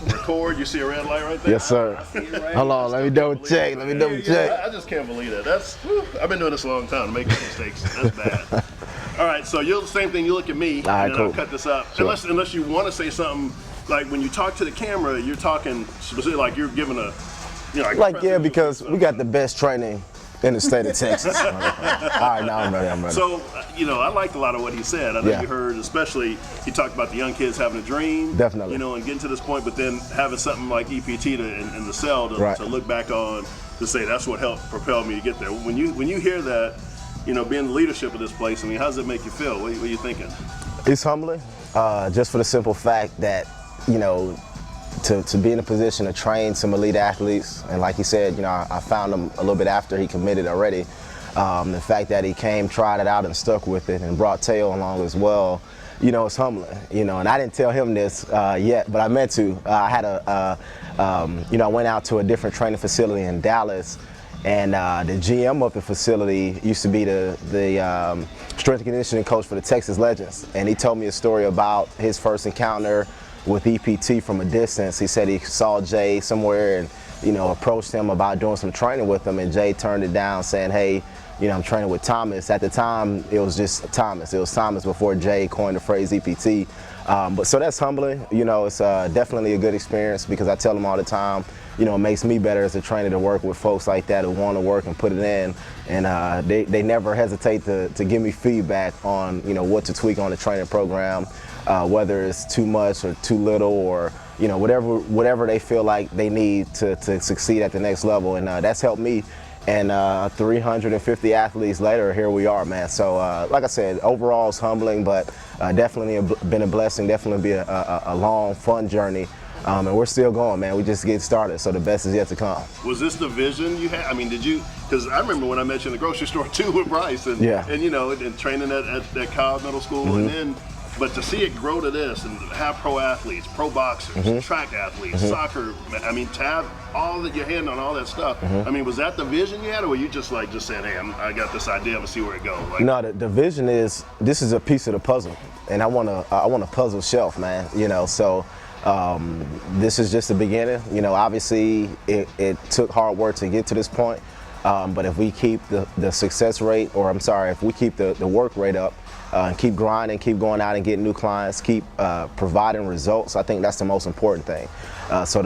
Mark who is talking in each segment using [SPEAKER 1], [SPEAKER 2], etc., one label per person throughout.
[SPEAKER 1] record. You see a red light right there?
[SPEAKER 2] Yes, sir.
[SPEAKER 1] I see it right
[SPEAKER 2] Hold
[SPEAKER 1] here.
[SPEAKER 2] on, let me double check. Let me double check.
[SPEAKER 1] I just can't believe that. That's I've been doing this a long time to make mistakes. That's bad. All right, so you're the same thing. You look at me,
[SPEAKER 2] right,
[SPEAKER 1] and then
[SPEAKER 2] cool.
[SPEAKER 1] I'll cut this up.
[SPEAKER 2] Sure.
[SPEAKER 1] Unless you want to say something, like when you talk to the camera, you're talking specifically like you're giving a, you know,
[SPEAKER 2] Like, yeah, because we got the best training in the state of Texas. All right, now I'm ready.
[SPEAKER 1] So, you know, I liked a lot of what he said. I know
[SPEAKER 2] Yeah.
[SPEAKER 1] you heard, especially, he talked about the young kids having a dream.
[SPEAKER 2] Definitely.
[SPEAKER 1] You know, and getting to this point, but then having something like EPT in the cell
[SPEAKER 2] Right.
[SPEAKER 1] to look back on, to say that's what helped propel me to get there. When you hear that, you know, being the leadership of this place, I mean, how does it make you feel? What are you thinking?
[SPEAKER 2] It's humbling, just for the simple fact that, you know, to be in a position to train some elite athletes, and like he said, you know, I found him a little bit after he committed already. The fact that he came, tried it out, and stuck with it, and brought Teo along as well, you know, it's humbling. You know, and I didn't tell him this yet, but I meant to. I had you know, I went out to a different training facility in Dallas, and the GM of the facility used to be the strength and conditioning coach for the Texas Legends, and he told me a story about his first encounter with EPT from a distance. He said he saw Jay somewhere and, you know, approached him about doing some training with him, and Jay turned it down saying, hey, you know, I'm training with Thomas. At the time, it was just Thomas. It was Thomas before Jay coined the phrase EPT. But so that's humbling. You know, it's definitely a good experience, because I tell them all the time, you know, it makes me better as a trainer to work with folks like that who want to work and put it in. And they never hesitate to give me feedback on, you know, what to tweak on the training program, whether it's too much or too little, or, you know, whatever they feel like they need to succeed at the next level. And that's helped me. And 350 athletes later, here we are, man. So like I said, overall it's humbling, but definitely been a blessing, definitely be a long, fun journey. And we're still going, man. We just getting started, so the best is yet to come.
[SPEAKER 1] Was this the vision you had? I mean, did you, because I remember when I met you in the grocery store too with Bryce, and,
[SPEAKER 2] Yeah.
[SPEAKER 1] and you know, and training at Cobb Middle School,
[SPEAKER 2] Mm-hmm.
[SPEAKER 1] and then, but to see it grow to this and have pro athletes, pro boxers,
[SPEAKER 2] Mm-hmm.
[SPEAKER 1] track athletes, soccer, I mean, to have all that, your hand on all that stuff,
[SPEAKER 2] Mm-hmm.
[SPEAKER 1] I mean, was that the vision you had, or were you just saying, hey, I got this idea, I'm gonna see where it goes? Like,
[SPEAKER 2] No, the vision is, this is a piece of the puzzle, and I want a puzzle shelf, man. You know, so this is just the beginning. You know, obviously it took hard work to get to this point, but if we keep the success rate, or I'm sorry, if we keep the work rate up, and keep grinding, keep going out and getting new clients, keep providing results, I think that's the most important thing. So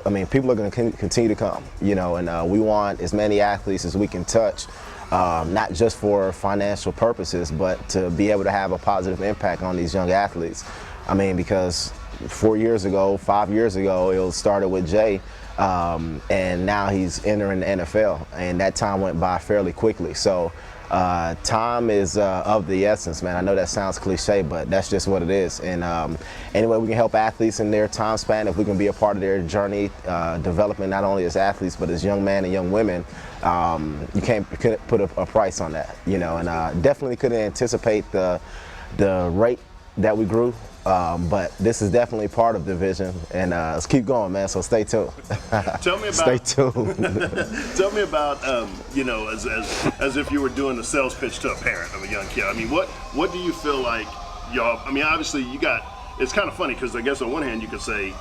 [SPEAKER 2] I mean, people are going to continue to come, you know, and we want as many athletes as we can touch, not just for financial purposes, but to be able to have a positive impact on these young athletes. I mean, because 4 years ago, 5 years ago, it started with Jay, and now he's entering the NFL, and that time went by fairly quickly. So time is of the essence, man. I know that sounds cliche, but that's just what it is. And anyway, we can help athletes in their time span, if we can be a part of their journey, development, not only as athletes, but as young men and young women. You couldn't put a price on that, you know, and definitely couldn't anticipate the rate that we grew. But this is definitely part of the vision, and let's keep going, man. So stay tuned.
[SPEAKER 1] Tell me about.
[SPEAKER 2] Stay tuned.
[SPEAKER 1] Tell me about, you know, as if you were doing a sales pitch to a parent of a young kid. I mean, what do you feel like, y'all? I mean, obviously it's kind of funny, because I guess on one hand you could say,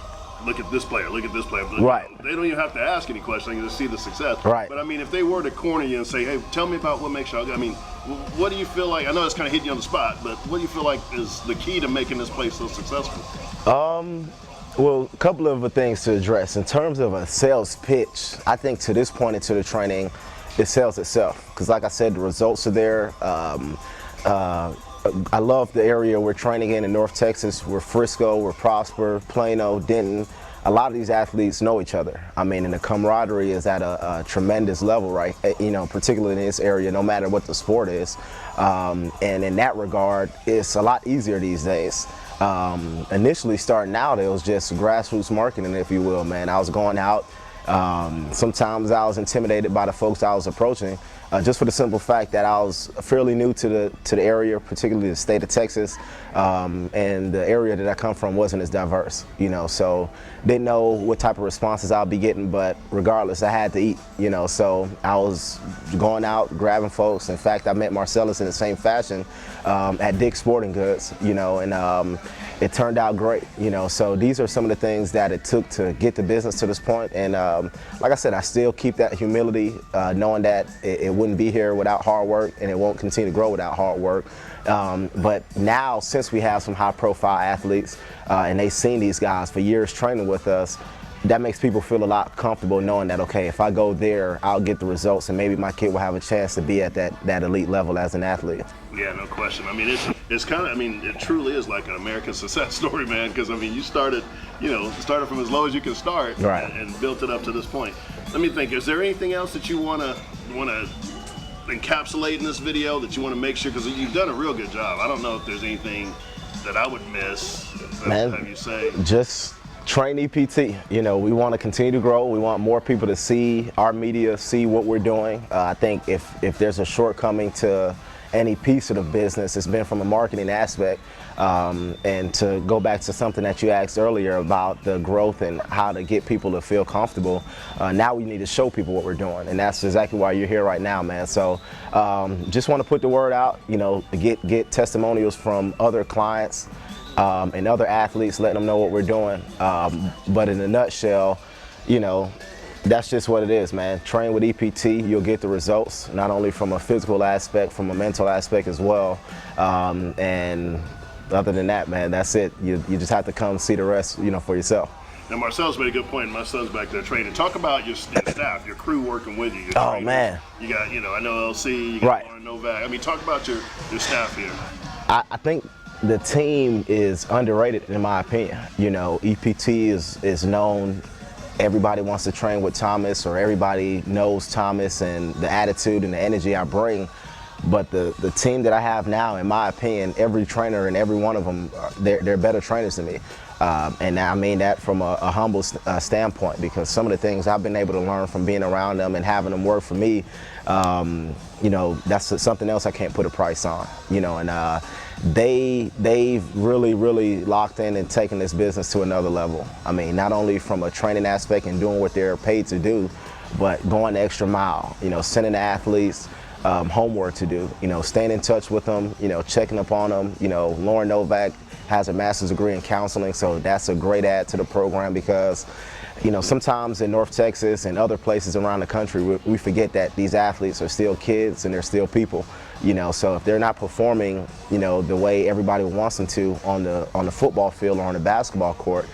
[SPEAKER 1] look at this player, look at this player. But
[SPEAKER 2] right.
[SPEAKER 1] They don't even have to ask any questions, they can just see the success.
[SPEAKER 2] Right.
[SPEAKER 1] But I mean, if they were to corner you and say, hey, tell me about what makes y'all good. I mean, what do you feel like? I know it's kind of hitting you on the spot, but what do you feel like is the key to making this place so successful?
[SPEAKER 2] Well, a couple of things to address. In terms of a sales pitch, I think to this point into the training, it sells itself. Because like I said, the results are there. I love the area we're training in North Texas. We're Frisco, we're Prosper, Plano, Denton. A lot of these athletes know each other. I mean, and the camaraderie is at a tremendous level, right? You know, particularly in this area, no matter what the sport is. And in that regard, it's a lot easier these days. Initially starting out, it was just grassroots marketing, if you will, man. I was going out Sometimes I was intimidated by the folks I was approaching, just for the simple fact that I was fairly new to the area, particularly the state of Texas, and the area that I come from wasn't as diverse, you know, so didn't know what type of responses I'll be getting, but regardless, I had to eat, you know, so I was going out, grabbing folks. In fact, I met Marcellus in the same fashion at Dick's Sporting Goods, you know, and it turned out great, you know, so these are some of the things that it took to get the business to this point. And like I said, I still keep that humility, knowing that it wouldn't be here without hard work, and it won't continue to grow without hard work. But now, since we have some high profile athletes and they've seen these guys for years training with us, that makes people feel a lot comfortable knowing that, okay, if I go there, I'll get the results, and maybe my kid will have a chance to be at that elite level as an athlete.
[SPEAKER 1] Yeah, no question. I mean, it's kind of, I mean, it truly is like an American success story, man, because, I mean, you started from as low as you can start,
[SPEAKER 2] right,
[SPEAKER 1] and built it up to this point. Let me think, is there anything else that you want to encapsulate in this video that you want to make sure, because you've done a real good job. I don't know if there's anything that I would miss that I would have you say.
[SPEAKER 2] Just train EPT. You know, we want to continue to grow. We want more people to see our media, see what we're doing. I think if there's a shortcoming to any piece of the business, it's been from a marketing aspect. And to go back to something that you asked earlier about the growth and how to get people to feel comfortable, now we need to show people what we're doing, and that's exactly why you're here right now, man. So just want to put the word out, you know, get testimonials from other clients and other athletes, letting them know what we're doing. But in a nutshell, you know, that's just what it is, man. Train with EPT, you'll get the results, not only from a physical aspect, from a mental aspect as well. And other than that, man, that's it. You just have to come see the rest, you know, for yourself.
[SPEAKER 1] Now, Marcel's made a good point. My son's back there training. Talk about your staff, your crew working with you. Your
[SPEAKER 2] oh,
[SPEAKER 1] trainers.
[SPEAKER 2] Man.
[SPEAKER 1] You got, you know, I know LC, you got
[SPEAKER 2] right.
[SPEAKER 1] Lauren Novak. I mean, talk about your staff here.
[SPEAKER 2] I think the team is underrated, in my opinion. You know, EPT is known. Everybody wants to train with Thomas, or everybody knows Thomas and the attitude and the energy I bring. But the team that I have now, in my opinion, every trainer and every one of them, they're better trainers than me. And I mean that from a humble standpoint, because some of the things I've been able to learn from being around them and having them work for me, you know, that's something else I can't put a price on. You know, and they've really locked in and taken this business to another level. I mean, not only from a training aspect and doing what they're paid to do, but going the extra mile. You know, sending the athletes homework to do, you know, staying in touch with them, you know, checking up on them. You know, Lauren Novak has a master's degree in counseling, so that's a great add to the program, because, you know, sometimes in North Texas and other places around the country, we forget that these athletes are still kids and they're still people, you know, so if they're not performing, you know, the way everybody wants them to on the football field or on the basketball court,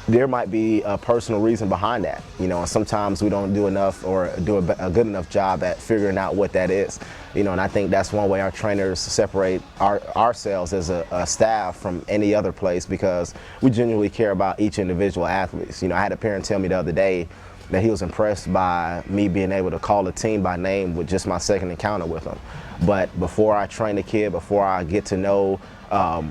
[SPEAKER 2] there might be a personal reason behind that, you know, and sometimes we don't do enough or do a good enough job at figuring out what that is, you know, and I think that's one way our trainers separate ourselves as a staff from any other place, because we genuinely care about each individual athlete. You know, I had a parent tell me the other day that he was impressed by me being able to call a team by name with just my second encounter with them. But before I train a kid, before I get to know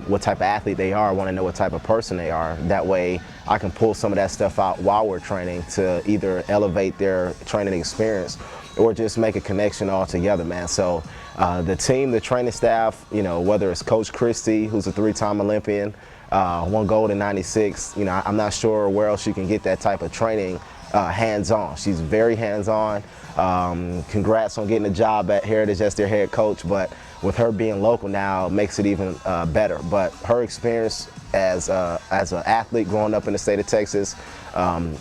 [SPEAKER 2] what type of athlete they are, I want to know what type of person they are. That way I can pull some of that stuff out while we're training to either elevate their training experience or just make a connection all together, man. So the team, the training staff, you know, whether it's Coach Christie, who's a 3-time Olympian, won gold in '96, you know, I'm not sure where else you can get that type of training hands-on. She's very hands-on. Congrats on getting a job at Heritage as their head coach, but with her being local now, makes it even better. But her experience as an athlete growing up in the state of Texas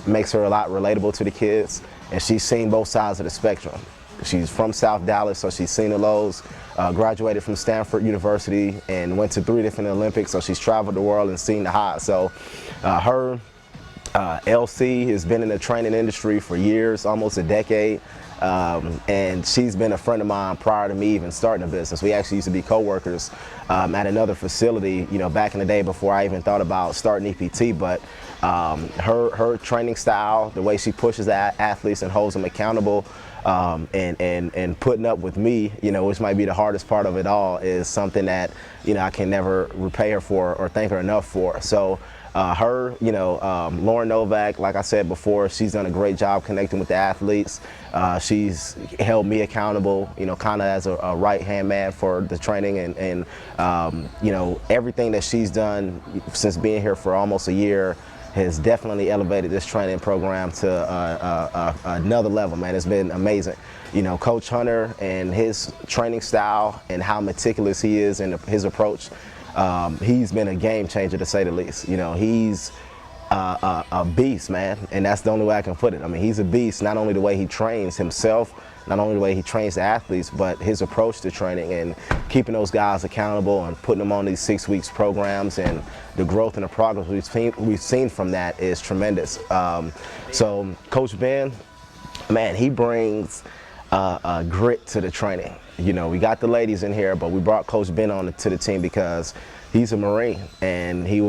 [SPEAKER 2] makes her a lot relatable to the kids, and she's seen both sides of the spectrum. She's from South Dallas, so she's seen the lows, graduated from Stanford University and went to 3 different Olympics, so she's traveled the world and seen the highs. So LC has been in the training industry for years, almost a decade, and she's been a friend of mine prior to me even starting a business. We actually used to be co-workers at another facility, you know, back in the day before I even thought about starting EPT. But her training style, the way she pushes athletes and holds them accountable, and putting up with me, you know, which might be the hardest part of it all, is something that, you know, I can never repay her for or thank her enough for. So Lauren Novak, like I said before, she's done a great job connecting with the athletes. She's held me accountable, kind of as a right-hand man for the training, and everything that she's done since being here for almost a year has definitely elevated this training program to another level, man. It's been amazing. Coach Hunter and his training style and how meticulous he is in his approach, he's been a game changer, to say the least. He's a beast, man, and that's the only way I can put it. I mean, he's a beast, not only the way he trains himself, not only the way he trains the athletes, but his approach to training and keeping those guys accountable and putting them on these 6 weeks programs, and the growth and the progress we've seen from that is tremendous. So Coach Ben, man, he brings grit to the training. We got the ladies in here, but we brought Coach Ben on to the team because he's a Marine, and he